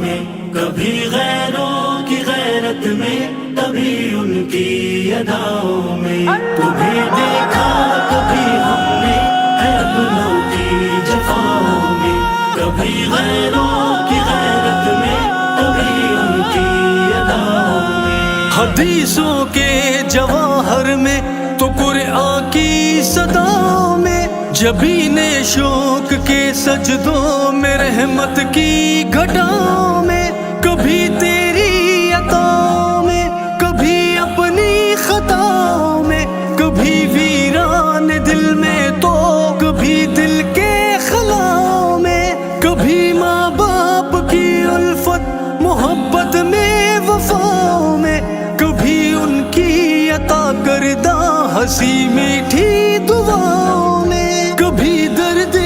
میں، کبھی غیروں کی غیرت میں، کبھی ان کی اداؤں میں. تمہیں دیکھا کبھی ہم نے ہے اپنوں کی جفاؤں میں، کبھی غیروں کی غیرت میں، کبھی ان کی اداؤں میں. حدیثوں کے جواہر میں تو قرآن کی صداؤں میں، جبین شوق کے سجدوں میں، رحمت کی گھٹاؤں میں، کبھی تیری عطاؤں میں، کبھی اپنی خطاؤں میں، کبھی ویران دل میں تو کبھی دل کے خلاؤں میں، کبھی ماں باپ کی الفت محبت میں وفاؤں میں، کبھی ان کی عطا کردہ ہنسی میٹھی دعاؤں میں، کبھی درد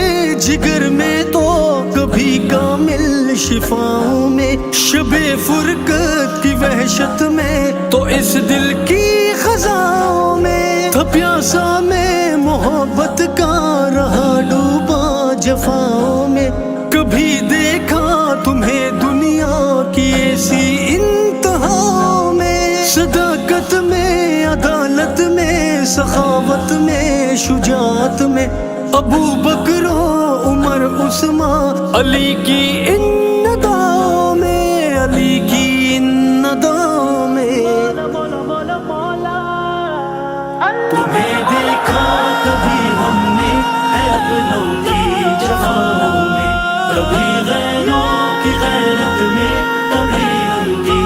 جگر میں تو کبھی کامل شفاؤں میں، شب فرقت کی وحشت میں تو اس دل کی خزاؤں میں، تھا پیاسا میں محبت کا رہا ڈوبا جفاؤں میں، کبھی دیکھا تمہیں دنیا کی ایسی انتہاؤں میں، صداقت میں، عدالت میں، سخاوت میں، شجاعت میں، ابو بکر و عمر عثمان علی کی ان اداؤں میں، علی کی ان اداؤں میں. تمہیں دیکھا کبھی ہم نے ہے اپنوں کی جفاؤں میں، کبھی غیروں کی غیرت میں، کبھی ان کی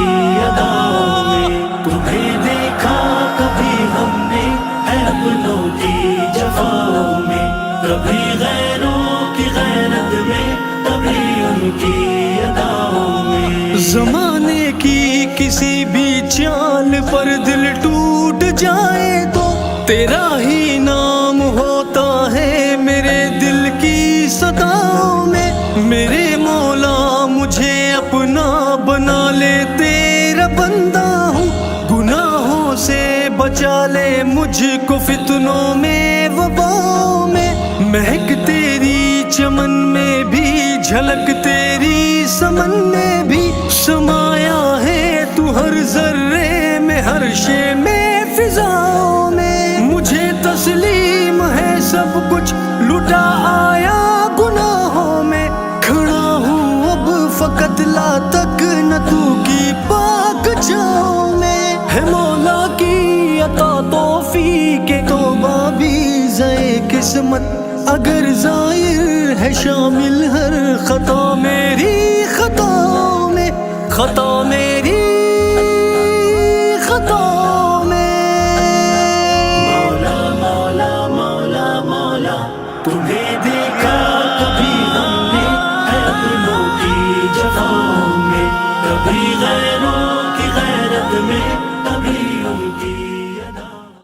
اداؤں میں. تمہیں دیکھا کبھی ہم نے ہے اپنوں کی جفاؤں میں، کبھی غیروں کی غیرت میں، کبھی ان کی اداؤں میں. زمانے کی کسی بھی چال پر دل ٹوٹ جائے تو تیرا ہی نام ہوتا ہے میرے دل کی صداؤں میں، میرے مولا مجھے اپنا بنا لے، تیرا بندہ ہوں، گناہوں سے بچا لے مجھ کو فتنوں میں وباؤں میں، مہک تیری چمن میں بھی، جھلک تیری سمن میں بھی، سمایا ہے تو ہر ذرے میں، ہر شے میں، فضاؤں میں، مجھے تسلیم ہے سب کچھ، لٹا آیا گناہوں میں، کھڑا ہوں اب فقط لا تک نہ تو کی پاک جاؤں میں، ہے مولا کی عطا توفیق توبہ بھی زائے قسمت، اگر ظاہر ہے شامل ہر خطا میری خطاؤں میں، خطا میری خطاؤں میں. مولا مولا مولا مولا تمہیں دیکھا کبھی ہم نے ہے اپنوں کی جفاؤں میں، کبھی غیروں